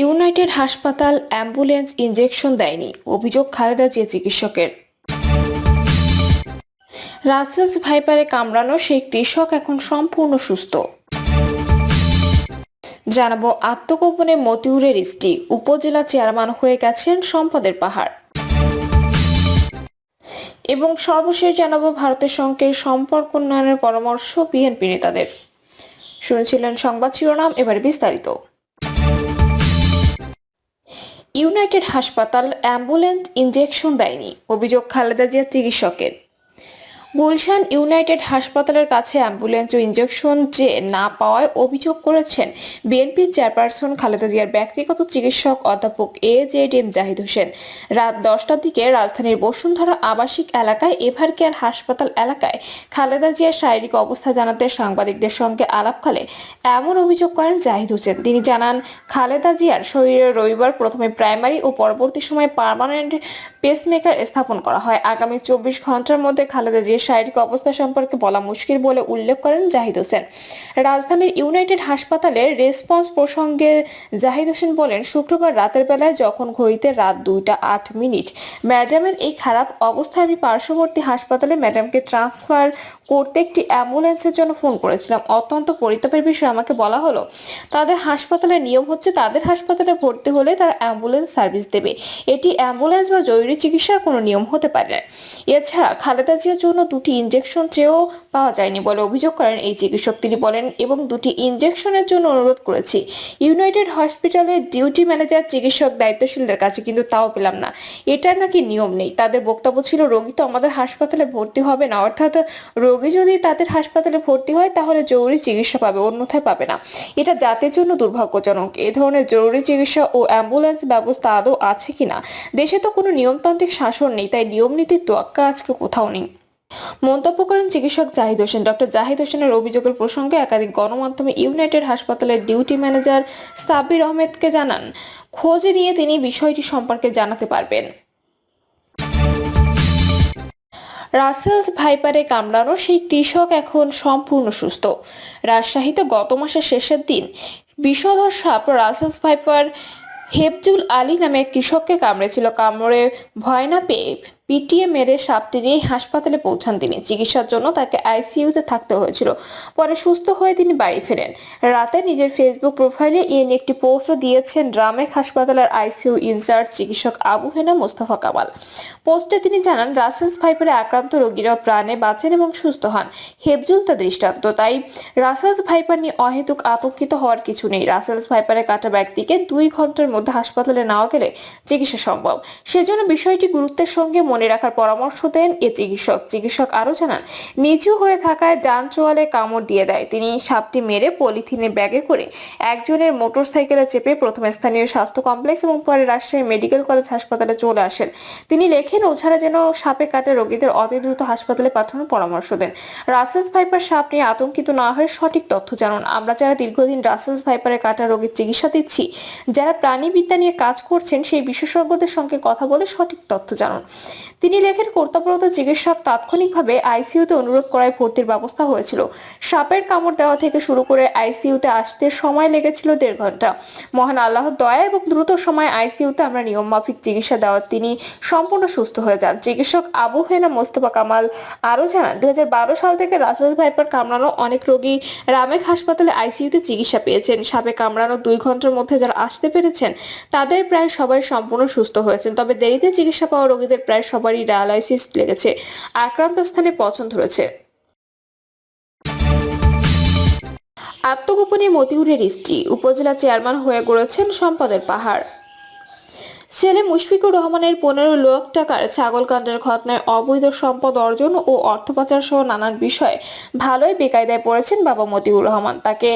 United হাসপাতাল ambulance injection দেয়নি, অভিযোগ খালেদা জিয়া চিকিৎসকের। রাসেলস ভাইপারে কামড়ানো সেই কৃষক এখন সম্পূর্ণ সুস্থ। জানাবো আত্মগোপনে মতিউরের স্ত্রী উপজেলা চেয়ারম্যান হয়ে গেছেন সম্পদের পাহাড়। এবং সর্বশেষ জানাবো ভারতের সঙ্গে সম্পর্ক উন্নয়নের পরামর্শ বিএনপি নেতাদের। শুনছিলেন সংবাদ শিরোনাম, এবারে বিস্তারিত। ইউনাইটেড হাসপাতাল অ্যাম্বুলেন্স ইনজেকশন দেয়নি, অভিযোগ খালেদা জিয়া চিকিৎসকের। গুলশান ইউনাইটেড হাসপাতালের কাছে অ্যাম্বুলেন্স ও ইনজেকশন যে না পাওয়ায় অভিযোগ করেছেন বিএনপি চেয়ারপারসন খালেদা জিয়ার ব্যক্তিগত চিকিৎসক অধ্যাপক AJM জাহিদ হোসেন। রাত 10টার দিকে রাজধানীর বসুন্ধরা আবাসিক এলাকায় এভারকেয়ার হাসপাতাল এলাকায় খালেদা জিয়ার শারীরিক অবস্থা জানাতে সাংবাদিকদের সঙ্গে আলাপকালে এমন অভিযোগ করেন জাহিদ হোসেন। তিনি জানান, খালেদা জিয়ার শরীরে রবিবার প্রথমে প্রাইমারি ও পরবর্তী সময়ে পার্মানেন্ট পেসমেকার স্থাপন করা হয়। আগামী 24 ঘন্টার মধ্যে খালেদা জিয়ার শারীরিক অবস্থা সম্পর্কে বলা মুশকিল বলে উল্লেখ করেন জাহিদ হোসেন। রাজধানীর ইউনাইটেড হাসপাতালের রেসপন্স প্রসঙ্গে জাহিদ হোসেন বলেন, শুক্রবার রাতের বেলায় যখন ঘড়িতে রাত 2টা 8 মিনিট ম্যাডামের এই খারাপ অবস্থায় আমি পার্শ্ববর্তী হাসপাতালে ম্যাডামকে ট্রান্সফার করতে একটি অ্যাম্বুলেন্সের জন্য ফোন করেছিলাম। অত্যন্ত পরিতাপের বিষয়, আমাকে বলা হলো তাদের হাসপাতালের নিয়ম হচ্ছে তাদের হাসপাতালে ভর্তি হলে তারা অ্যাম্বুলেন্স সার্ভিস দেবে। এটি অ্যাম্বুলেন্স বা জরুরি চিকিৎসার কোনো নিয়ম হতে পারে না। এছাড়া খালেদা জিয়ার জন্য 2টি ইনজেকশন চেয়েও পাওয়া যায়নি বলে অভিযোগ করেন এই চিকিৎসক। তিনি বলেন, এবং 2টি ইনজেকশনের জন্য অনুরোধ করেছি ইউনাইটেড হসপিটালের ডিউটি ম্যানেজার চিকিৎসক দায়িত্বশীলদের কাছে, কিন্তু তাও পেলাম না। এটার নাকি নিয়ম নেই। তাদের বক্তব্য ছিল, রোগী তো আমাদের হাসপাতালে ভর্তি হবে না, অর্থাৎ রোগী যদি তাদের হাসপাতালে ভর্তি হয় তাহলে জরুরি চিকিৎসা পাবে, অন্যথায় পাবে না। এটা জাতির জন্য দুর্ভাগ্যজনক। এ ধরনের জরুরি চিকিৎসা ও অ্যাম্বুলেন্স ব্যবস্থা আদৌ আছে কিনা? দেশে তো কোনো নিয়মতান্ত্রিক শাসন নেই, তাই নিয়ম নীতির তোয়াক্কা আজকে কোথাও নেই মন্তব্য করেন চিকিৎসক জাহিদ হোসেন। ডক্টর জাহিদ হোসেনের অভিযোগের প্রসঙ্গে একাধিক গণমাধ্যমে ইউনাইটেড হাসপাতালের ডিউটি ম্যানেজার সাব্বির আহমেদকে জানান, খোঁজ নিয়ে তিনি বিষয়টি সম্পর্কে জানাতে পারবেন। রাসেলস ভাইপারে কামড়ানো সেই কৃষক এখন সম্পূর্ণ সুস্থ। রাজশাহীতে গত মাসের শেষের দিন বিষধর সাপ রাসেলস ভাইপার হেফজুল আলী নামে এক কৃষককে কামড়েছিল। কামড়ে ভয় না পেয়ে পিটিয়ে মেরে সাপটি নিয়ে হাসপাতালে পৌঁছান তিনি। চিকিৎসার জন্য তাকে আইসিইউতে থাকতে হয়েছিল। পরে সুস্থ হয়ে তিনি বাড়ি ফেরেন। রাতে নিজের ফেসবুক প্রোফাইলে এ নিয়ে একটি পোস্টও দিয়েছেন রামেক হাসপাতালের আইসিইউ ইনচার্জ চিকিৎসক আবু হেনা মোস্তফা কামাল। পোস্টে তিনি জানান, রাসেলস ভাইপারে আক্রান্ত রোগীরা প্রাণে বাঁচেন এবং সুস্থ হন। হেফজুল তা দৃষ্টান্ত। তাই রাসেলস ভাইপার নিয়ে অহেতুক আতঙ্কিত হওয়ার কিছু নেই। রাসেলস ভাইপারে কাটা ব্যক্তিকে 2 ঘন্টার মধ্যে হাসপাতালে নেওয়া গেলে চিকিৎসা সম্ভব। সেজন্য বিষয়টি গুরুত্বের সঙ্গে মনে রাখার পরামর্শ দেন এ চিকিৎসক। চিকিৎসক আরো জানান, নিচু হয়ে থাকায় ডান চোয়ালে কামড় দিয়ে দেয়। তিনি সাপটি মেরে পলিথিনে ব্যাগে করে একজনের মোটরসাইকেলে চেপে প্রথমে স্থানীয় স্বাস্থ্য কমপ্লেক্স এবং পরে রাজশাহী মেডিকেল কলেজ হাসপাতালে চলে আসেন। তিনি লেখেন, ওছাড়া যেন সাপে কাটা রোগীদের অতি দ্রুত হাসপাতালে পাঠানোর পরামর্শ দেন। রাসেলস ভাইপার সাপ নিয়ে আতঙ্কিত না হয়ে সঠিক তথ্য জানুন। আমরা যারা দীর্ঘদিন রাসেলস ভাইপারে কাটা রোগীর চিকিৎসা দিচ্ছি, যারা প্রাণীবিদ্যা নিয়ে কাজ করছেন, সেই বিশেষজ্ঞদের সঙ্গে কথা বলে সঠিক তথ্য জানুন। তিনি লেখেন, কর্তব্যরত চিকিৎসক তাৎক্ষণিকভাবে আইসিইউতে অনুরোধ করায় ভর্তির ব্যবস্থা হয়েছিল। সাপের কামড় দেওয়া থেকে শুরু করে আইসিইউতে আসতে সময় লেগেছিল 1.5 ঘন্টা। মহান আল্লাহর দয়া এবং দ্রুত সময় আইসিইউতে আমরা নিয়ম মাফিক চিকিৎসা দেওয়ার তিনি সম্পূর্ণ সুস্থ হয়ে যান। চিকিৎসক আবু হেনা মোস্তফা কামাল আরো জানান, 2012 সাল থেকে রাসেলস ভাইপার কামড়ানো অনেক রোগী রামেক হাসপাতালে আইসিইউতে চিকিৎসা পেয়েছেন। সাপে কামড়ানো 2 ঘন্টার মধ্যে যারা আসতে পেরেছেন তাদের প্রায় সবাই সম্পূর্ণ সুস্থ হয়েছেন। তবে দেরিতে চিকিৎসা পাওয়া রোগীদের প্রায় সবারই ডায়ালাইসিস লেগেছে, আক্রান্ত স্থানে পচন ধরেছে। আত্মগোপনে মতিউরের স্ত্রী উপজেলা চেয়ারম্যান হয়ে গড়েছেন সম্পদের পাহাড়। ছেলে মুশফিকুর রহমানের 15 লাখ টাকার ছাগল কাণ্ডের ঘটনায় অবৈধ সম্পদ অর্জন ও অর্থ পাচার সহ নানান বিষয়ে ভালোই বেকায়দায় পড়েছেন বাবা মতিউর রহমান। তাকে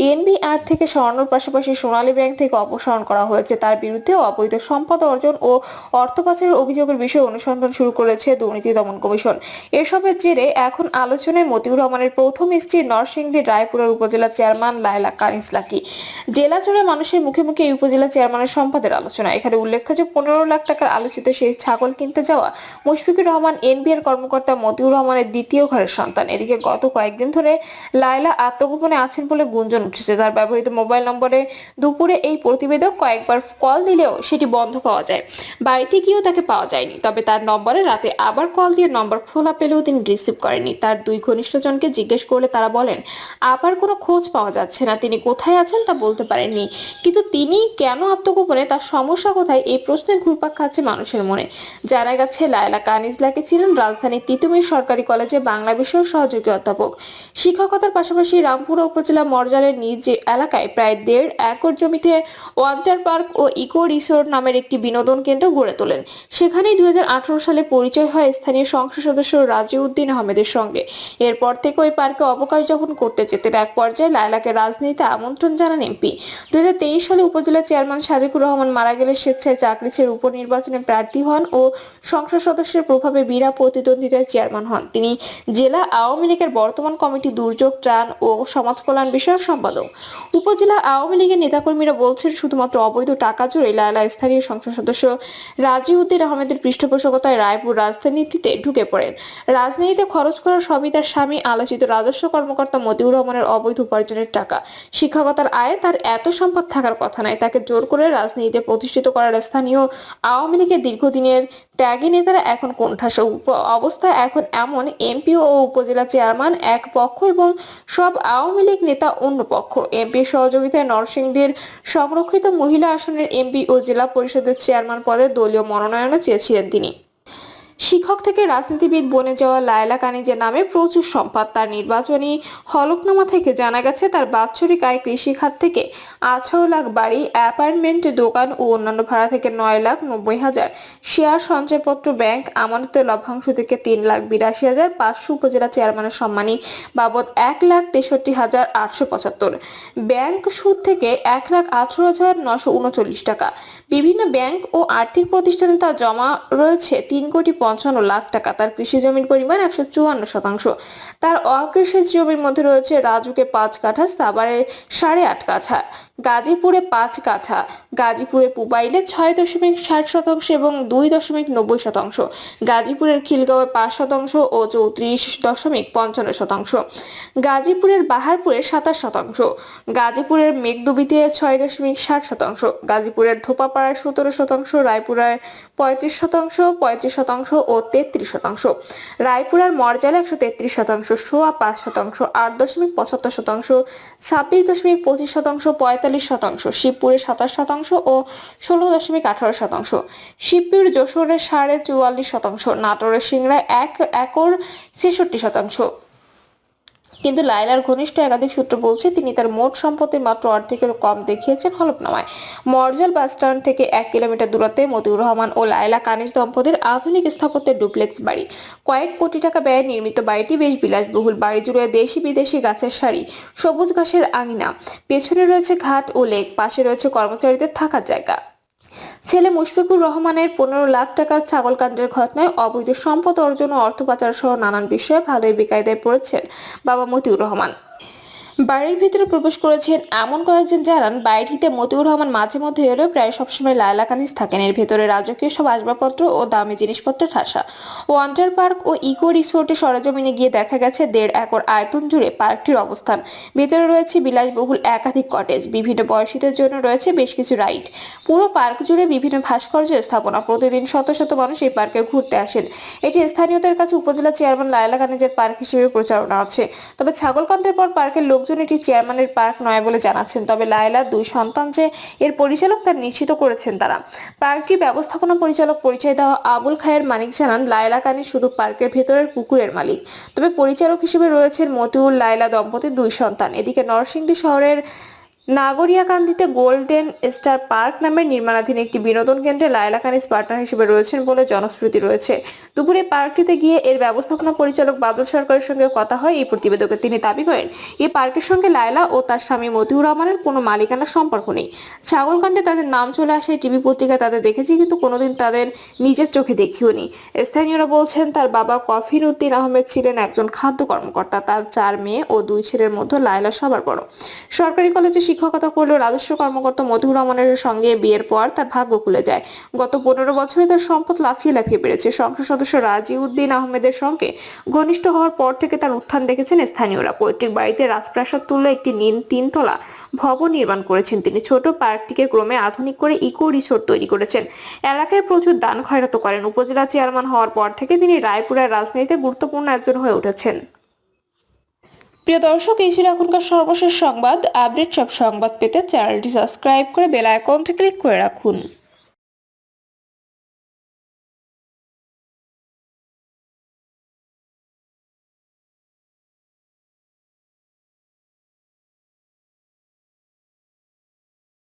এনবিআর থেকে সরানোর পাশাপাশি সোনালী ব্যাংক থেকে অপসারণ করা হয়েছে। তার বিরুদ্ধে অবৈধ সম্পদ অর্জন ও অর্থ পাচারের অভিযোগের বিষয়ে অনুসন্ধান শুরু করেছে দুর্নীতি দমন কমিশন। এসবের জেরে এখন আলোচনায় মতিউর রহমানের প্রথম স্ত্রী নরসিংদীর রায়পুরের উপজেলা চেয়ারম্যান লায়লা কানিস লাকি। জেলা জুড়ে মানুষের মুখে মুখে এই উপজেলা চেয়ারম্যানের সম্পদের আলোচনা। এখানে উল্লেখ উল্লেখ্য যে 15 লাখ টাকার আলোচিত সেই ছাগল কিনতে যাওয়া মুশফিকুর রহমান এনবিআর কর্মকর্তা মতিউর রহমানের দ্বিতীয় ঘরের সন্তান। এদিকে গত কয়েকদিন ধরে লায়লা আত্মগোপনে আছেন বলে গুঞ্জন উঠেছে। তার ব্যবহৃত মোবাইল নম্বরে দুপুরে এই প্রতিবেদক কয়েকবার কল দিলেও সেটি বন্ধ পাওয়া যায়। বাড়িতে গিয়েও তাকে পাওয়া যায়নি। তবে তার নম্বরে রাতে আবার কল দিয়ে নম্বর খোলা পেলেও তিনি রিসিভ করেননি। তার দুই ঘনিষ্ঠজনকে জিজ্ঞেস করলে তারা বলেন আবার কোনো খোঁজ পাওয়া যাচ্ছে না, তিনি কোথায় আছেন তা বলতে পারেননি। কিন্তু তিনি কেন আত্মগোপনে, তার সমস্যা কোথায়, এই প্রশ্নের ঘুরপাক খাচ্ছে মানুষের মনে। জানা গেছে লায়লা কানিজ লাকি ছিলেন রাজধানীর তিতুমির সরকারি কলেজে বাংলা বিষয়ের সহযোগী অধ্যাপক। শিক্ষকতার পাশাপাশি রামপুরা উপজেলা মরজালের নিজ এলাকায় প্রায় 1.5 একর জমিতে ওয়াটার পার্ক ও ইকো রিসোর্ট নামের একটি বিনোদন কেন্দ্র গড়ে তোলেন। সেখানেই 2018 সালে পরিচয় হয় স্থানীয় সংসদ সদস্য রাজিউদ্দিন আহমেদের সঙ্গে। এরপর থেকে ওই পার্কে অবকাশ যাপন করতে যেতেন। এক পর্যায়ে লায়লাকে রাজনীতিতে আমন্ত্রণ জানান এমপি। 2023 সালে উপজেলা চেয়ারম্যান সাদিকুর রহমান মারা গেলে স্বেচ্ছায় চাকরি ছেড়ে উপনির্বাচনে প্রার্থী হন ও সংসদ সদস্যের প্রভাবে বিনা প্রতিদ্বন্দ্বিতায় চেয়ারম্যান হন। তিনি জেলা আওয়ামী লীগের বর্তমান কমিটি দুর্যোগ ত্রাণ ও সমাজ কল্যাণ বিষয়ক সম্পাদক। উপজেলা আওয়ামী লীগের নেতাকর্মীরা বলছেন শুধুমাত্র অবৈধ টাকা জোরে লায়লা স্থানীয় সংসদ সদস্য রাজিউদ্দিন আহমেদের পৃষ্ঠপোষকতায় রায়পুর রাজনীতিতে ঢুকে পড়েন। রাজনীতিতে খরচ করার সবই তার স্বামী আলোচিত রাজস্ব কর্মকর্তা মতিউর রহমানের অবৈধ উপার্জনের টাকা। শিক্ষকতার আয়ে তার এত সম্পদ থাকার কথা নয়। তাকে জোর করে রাজনীতিতে প্রতিষ্ঠিত করার স্থানীয় আওয়ামী লীগের দীর্ঘদিনের ত্যাগী নেতারা এখন কোণঠাসা। অবস্থা এখন এমন, এমপি ও উপজেলা চেয়ারম্যান এক পক্ষ এবং সব আওয়ামী লীগ নেতা অন্য পক্ষ। এমপির সহযোগিতায় নরসিংদীর সংরক্ষিত মহিলা আসনের এমপি ও জেলা পরিষদের চেয়ারম্যান পদে দলীয় মনোনয়নও চেয়েছিলেন তিনি। শিক্ষক থেকে রাজনীতিবিদ বনে যাওয়া লায়লা কানিজের নামে প্রচুর সম্পদ। তার নির্বাচনী হলফনামা থেকে জানা গেছে তার বাৎসরিক আয় কৃষি খাত থেকে 18 লাখ, বাড়ি, অ্যাপার্টমেন্ট, দোকান ও অন্যান্য ভাড়া থেকে 9,90,000, শেয়ার, সঞ্চয়পত্র, ব্যাংক আমানতের লভ্যাংশ থেকে 3,82,500, উপজেলা চেয়ারম্যানের সম্মানী বাবদ 1,63,875, ব্যাংক সুদ থেকে 1,18,939 টাকা। বিভিন্ন ব্যাংক ও আর্থিক প্রতিষ্ঠানে তার জমা রয়েছে 3,55,00,000 টাকা। তার কৃষি জমির পরিমাণ 154%। তার অকৃষি জমির মধ্যে রয়েছে রাজুকে 5 কাঠা, সাভারে 8.5 কাঠা, গাজীপুরে 5 কাঠা, গাজীপুরে পুবাইলে 6.60% এবং 2.90%, গাজীপুরের খিলগাঁওয়ে 5% ও 34.55%, গাজীপুরের বাহারপুরে 27%, গাজীপুরের মেঘদুবিতে 6.60%, গাজীপুরের ধোপাপাড়ায় 17%, রায়পুরায় 35%, ও 33%, রায়পুরার মরজালে 133%, 5%, 8.75%, 26.25%, 45%, শিবপুরে 27% ও 16.18%, শিবপুর যশোরে 44.5%, নাটোরের সিংড়ায় 1 একর 66%। কিন্তু লায়লার ঘনিষ্ঠ একাধিক সূত্র বলছে তিনি তার মোট সম্পত্তির মাত্র অর্ধেকেরও কম দেখিয়েছেন হলফনামায়। মরজাল বাস স্ট্যান্ড থেকে 1 কিলোমিটার দূরত্বে মতিউর রহমান ও লায়লা কানিজ দম্পতির আধুনিক স্থাপত্যের ডুপ্লেক্স বাড়ি। কয়েক কোটি টাকা ব্যয়ে নির্মিত বাড়িটি বেশ বিলাসবহুল। বাড়ি জুড়ে দেশি বিদেশি গাছের সারি, সবুজ ঘাসের আঙিনা, পেছনে রয়েছে ঘাট ও লেক, পাশে রয়েছে কর্মচারীদের থাকার জায়গা। ছেলে মুশফিকুর রহমানের 15 লাখ টাকার ছাগলকাণ্ডের ঘটনায় অবৈধ সম্পদ অর্জন ও অর্থ পাচার সহ নানান বিষয়ে ভালোই বেকায়দায় পড়েছেন বাবা মতিউর রহমান। বাড়ির ভিতরে প্রবেশ করেছেন এমন কয়েকজন জানান বাড়িটিতে মতিউর রহমান মাঝে মধ্যে এলেও প্রায় সবসময় লায়লা কানিজ থাকেন। এর ভেতরে রাজকীয় সব আসবাবপত্র ও দামি জিনিসপত্র ঠাসা। ওয়াটার পার্ক ও ইকো রিসোর্টে সরেজমিনে গিয়ে দেখা গেছে 1.5 একর আয়তন জুড়ে পার্কটির অবস্থান। ভেতরে রয়েছে বিলাসবহুল একাধিক কটেজ, বিভিন্ন বয়সীদের জন্য রয়েছে বেশ কিছু রাইড। পুরো পার্ক জুড়ে বিভিন্ন ভাস্কর্য স্থাপনা। প্রতিদিন শত শত মানুষ এই পার্কে ঘুরতে আসেন। এটি স্থানীয়দের কাছে উপজেলা চেয়ারম্যান লায়লা কানিজের পার্ক হিসেবে প্রচারণা আছে। তবে ছাগলকাণ্ডের পর পার্কের লোকজন এটি চেয়ারম্যানের পার্ক নয় বলে জানাচ্ছেন। তবে লায়লার 2 সন্তান যে এর পরিচালক তা নিশ্চিত করেছেন তারা। পার্কটির ব্যবস্থাপনা পরিচালক পরিচয় দেওয়া আবুল খায়ের মানিক জানান লায়লা কানিজ শুধু পার্কের ভেতরের পুকুরের মালিক। তবে পরিচালক হিসেবে রয়েছেন মতিউর লায়লা দম্পতির 2 সন্তান। এদিকে নরসিংদী শহরের নাগরিয়াকান্দিতে গোল্ডেন স্টার পার্ক নামের নির্মাণাধীন একটি বিনোদন কেন্দ্রে লায়লা কানিজ পার্টনার হিসেবে রয়েছেন বলে জনশ্রুতি রয়েছে। দুপুরে পার্কটিতে গিয়ে এর ব্যবস্থাপনা পরিচালক বাদল সরকারের সঙ্গে কথা হয় এই প্রতিবেদকে। তিনি দাবি করেন এই পার্কের সঙ্গে লায়লা ও তার স্বামী মতিউর রহমানের কোনো মালিকানার সম্পর্ক নেই। ছাগলকাণ্ডে তাদের নাম চলে আসে টিভি পত্রিকায় তাদের দেখেছি, কিন্তু কোনোদিন তাদের নিজের চোখে দেখিওনি। স্থানীয়রা বলছেন তার বাবা কফির উদ্দিন আহমেদ ছিলেন একজন খাদ্য কর্মকর্তা। তার 4 মেয়ে ও 2 ছেলের মধ্যে লায়লা সবার বড়। সরকারি কলেজে শিক্ষকতা করলেও রাজস্ব কর্মকর্তা মতিউর রহমানের সঙ্গে বিয়ের পর তার ভাগ্য খুলে যায়। গত 15 বছরে তার সম্পদ লাফিয়ে লাফিয়ে বেড়েছে। সংসদ সদস্য রাজিউদ্দিন আহমেদের সঙ্গে ঘনিষ্ঠ হওয়ার পর থেকে তার উত্থান দেখেছেন স্থানীয়রা। পৈতৃক বাড়িতে রাজপ্রাসাদ তুল্য একটি তিনতলা ভবন নির্মাণ করেছেন তিনি। ছোট পার্কটিকে ক্রমে আধুনিক করে ইকো রিসোর্ট তৈরি করেছেন। এলাকায় প্রচুর দান খয়রাত করেন। উপজেলা চেয়ারম্যান হওয়ার পর থেকে তিনি রায়পুরের রাজনীতিতে গুরুত্বপূর্ণ একজন হয়ে উঠেছেন। প্রিয় দর্শক, এই ছিল এখনকার সর্বশেষ সংবাদ। আপডেট সব সংবাদ পেতে চ্যানেলটি সাবস্ক্রাইব করে বেল আইকনটি ক্লিক করে রাখুন।